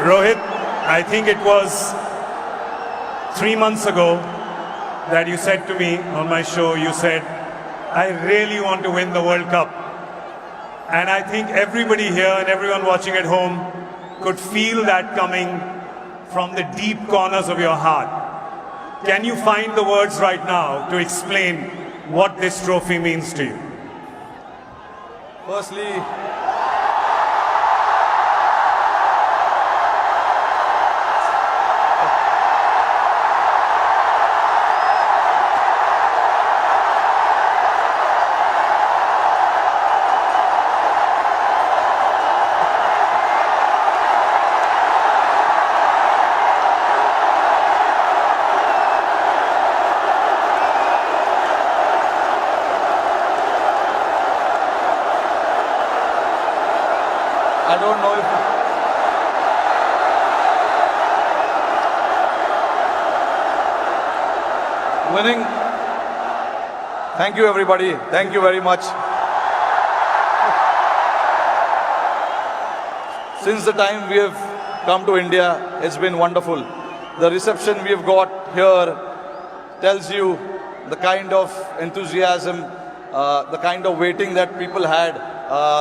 Rohit, I think it was 3 months ago that you said to me on my show, you said, I really want to win the World Cup. And I think everybody here and everyone watching at home could feel that coming from the deep corners of your heart. Can you find the words right now to explain what this trophy means to you? Firstly, I don't know if winning. Thank you, everybody. Thank you very much. Since the time we have come to India, it's been wonderful. The reception we have got here tells you the kind of enthusiasm, the kind of waiting that people had.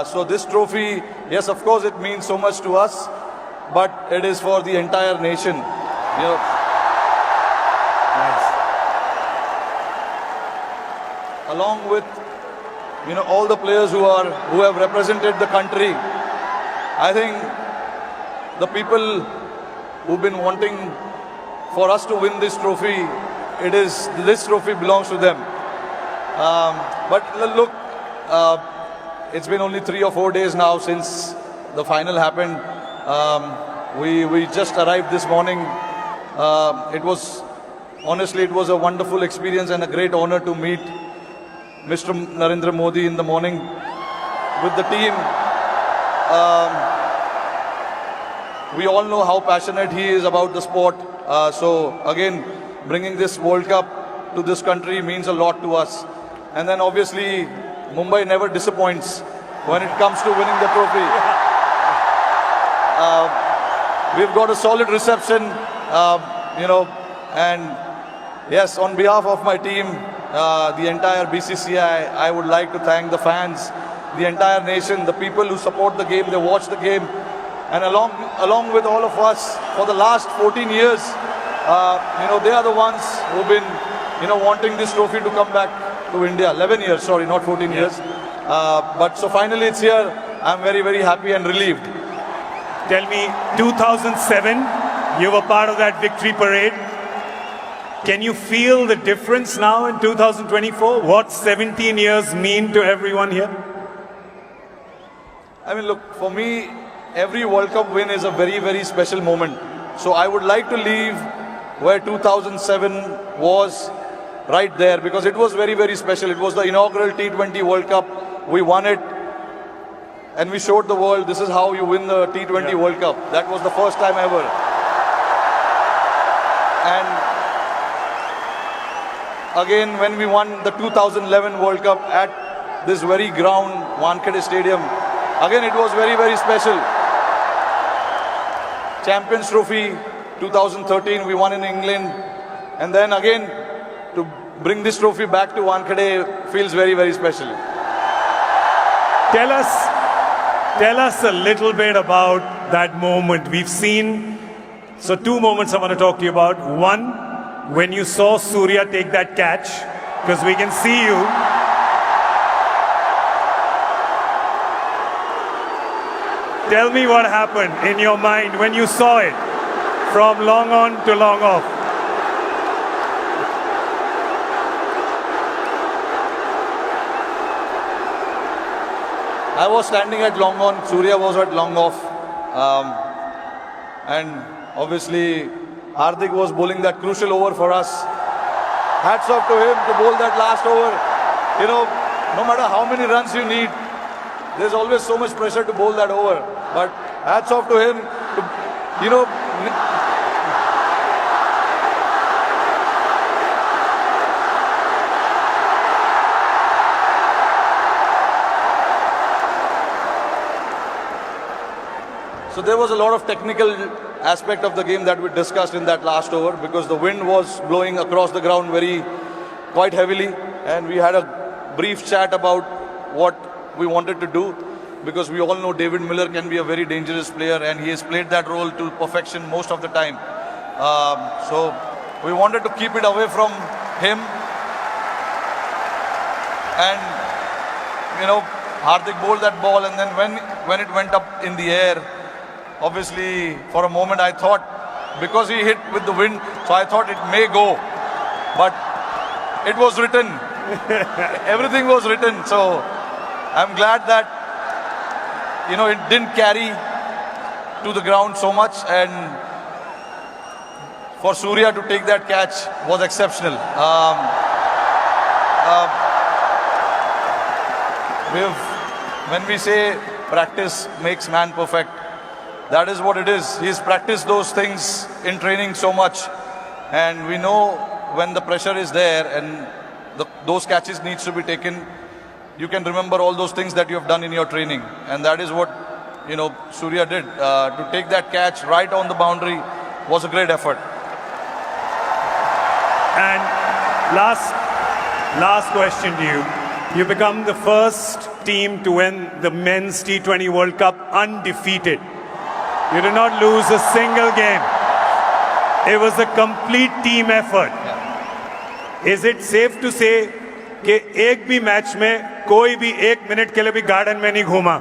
So this trophy, yes, of course, it means so much to us, but it is for the entire nation. You know, along with all the players who have represented the country. I think the people who've been wanting for us to win this trophy, this trophy belongs to them. But look, it's been only 3 or 4 days now since the final happened. We just arrived this morning. Honestly, it was a wonderful experience and a great honor to meet Mr. Narendra Modi in the morning with the team. We all know how passionate he is about the sport. So again, bringing this World Cup to this country means a lot to us. And then obviously, Mumbai never disappoints when it comes to winning the trophy. We've got a solid reception, and yes, on behalf of my team, the entire BCCI, I would like to thank the fans, the entire nation, the people who support the game, they watch the game, and along with all of us for the last 14 years, they are the ones who've been, wanting this trophy to come back to India. 11 years, sorry, not 14 years. But so finally it's here. I'm very, very happy and relieved. Tell me, 2007, you were part of that victory parade. Can you feel the difference now in 2024? What 17 years mean to everyone here? I mean, look, for me, every World Cup win is a very, very special moment. So I would like to leave where 2007 was, right there, because it was very, very special. It was the inaugural T20 World Cup. We won it, and we showed the world this is how you win the T20 World Cup. That was the first time ever. And again, when we won the 2011 World Cup at this very ground, Wankhede Stadium, again it was very, very special. Champions Trophy 2013, we won in England, and then again to bring this trophy back to Wankhede feels very, very special. Tell us a little bit about that moment. We've seen, so 2 moments I want to talk to you about. One, when you saw Surya take that catch, because we can see you. Tell me what happened in your mind when you saw it from long on to long off. I was standing at long on, Surya was at long off, and obviously Hardik was bowling that crucial over for us. Hats off to him to bowl that last over. No matter how many runs you need, there's always so much pressure to bowl that over. But hats off to him to, So there was a lot of technical aspect of the game that we discussed in that last over, because the wind was blowing across the ground quite heavily, and we had a brief chat about what we wanted to do, because we all know David Miller can be a very dangerous player, and he has played that role to perfection most of the time. So we wanted to keep it away from him, and Hardik bowled that ball, and then when it went up in the air, obviously for a moment I thought, because he hit with the wind, so I thought it may go, but it was written. Everything was written. So I'm glad that it didn't carry to the ground so much, and for Surya to take that catch was exceptional. When we say practice makes man perfect, that is what it is. He's practiced those things in training so much, and we know when the pressure is there and those catches needs to be taken, you can remember all those things that you have done in your training, and that is what Surya did. To take that catch right on the boundary was a great effort. And last question to you. You become the first team to win the Men's T20 World Cup undefeated. You did not lose a single game. It was a complete team effort. Is it safe to say कि एक भी match में कोई भी 1 minute के लिए भी garden में नहीं घूमा?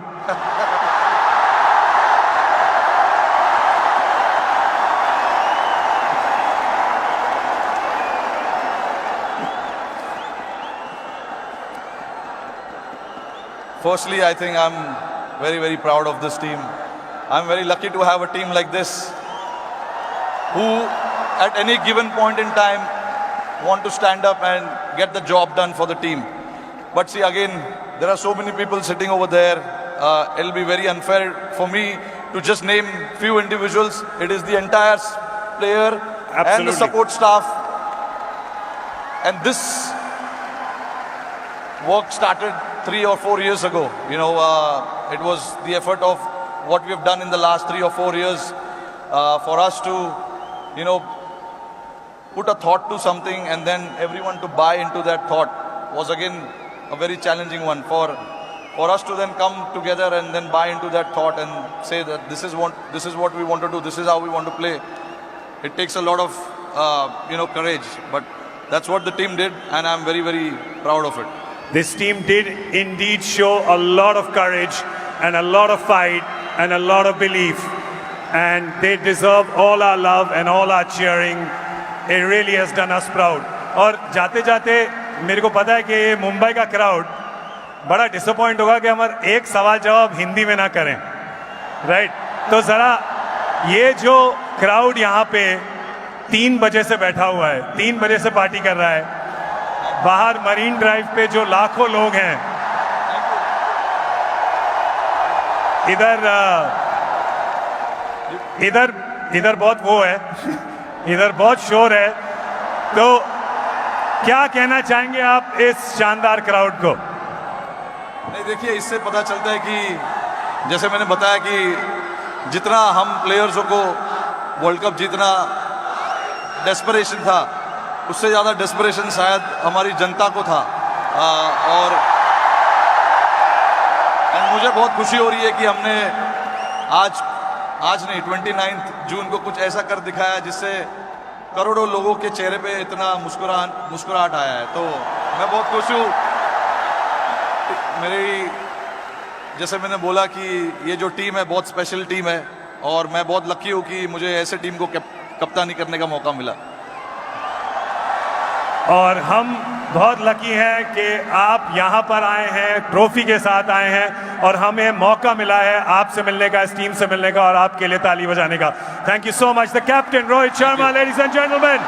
Firstly, I think I'm very, very proud of this team. I'm very lucky to have a team like this who, at any given point in time, want to stand up and get the job done for the team. But see, again, there are so many people sitting over there. It'll be very unfair for me to just name few individuals. It is the entire player and the support staff. And this work started 3 or 4 years ago. It was the effort of what we have done in the last 3 or 4 years for us to, put a thought to something, and then everyone to buy into that thought was again a very challenging one. For us to then come together and then buy into that thought and say that this is what we want to do, this is how we want to play. It takes a lot of courage, but that's what the team did, and I'm very, very proud of it. This team did indeed show a lot of courage and a lot of fight and a lot of belief, and they deserve all our love and all our cheering. It really has done us proud. और जाते जाते मेरे को पता है कि ये मुंबई का क्राउड बड़ा डिसअपॉइंट होगा कि हमारा एक सवाल जवाब हिंदी में ना करें, राइट? तो ज़रा ये जो क्राउड यहाँ पे 3 बजे से बैठा हुआ है, 3 बजे से पार्टी कर रहा है, बाहर मरीन ड्राइव पे जो लाखों लोग हैं, इधर बहुत वो है, इधर बहुत शोर है, तो क्या कहना चाहेंगे आप इस शानदार क्राउड को? नहीं, देखिए, इससे पता चलता है कि जैसे मैंने बताया कि जितना हम प्लेयर्सों को वर्ल्ड कप जीतना डेस्परेशन था, उससे ज़्यादा डेस्परेशन शायद हमारी जनता को था। और मुझे बहुत खुशी हो रही है कि हमने आज नहीं 29 जून को कुछ ऐसा कर दिखाया जिससे करोड़ों लोगों के चेहरे पे इतना मुस्कुराहट आया है। तो मैं बहुत खुश हूँ। जैसे मैंने बोला कि ये जो टीम है बहुत स्पेशल टीम है, और मैं बहुत लकी हूँ कि मुझे ऐसे टीम को कप्तानी करने का मौका मिला। और हम बहुत लकी हैं कि आप यहाँ पर आए हैं, ट्रॉफी के साथ आए हैं, और हमें मौका मिला है आपसे मिलने का, इस टीम से मिलने का, और आपके लिए ताली बजाने का। Thank you so much the captain Rohit Sharma, ladies and gentleman.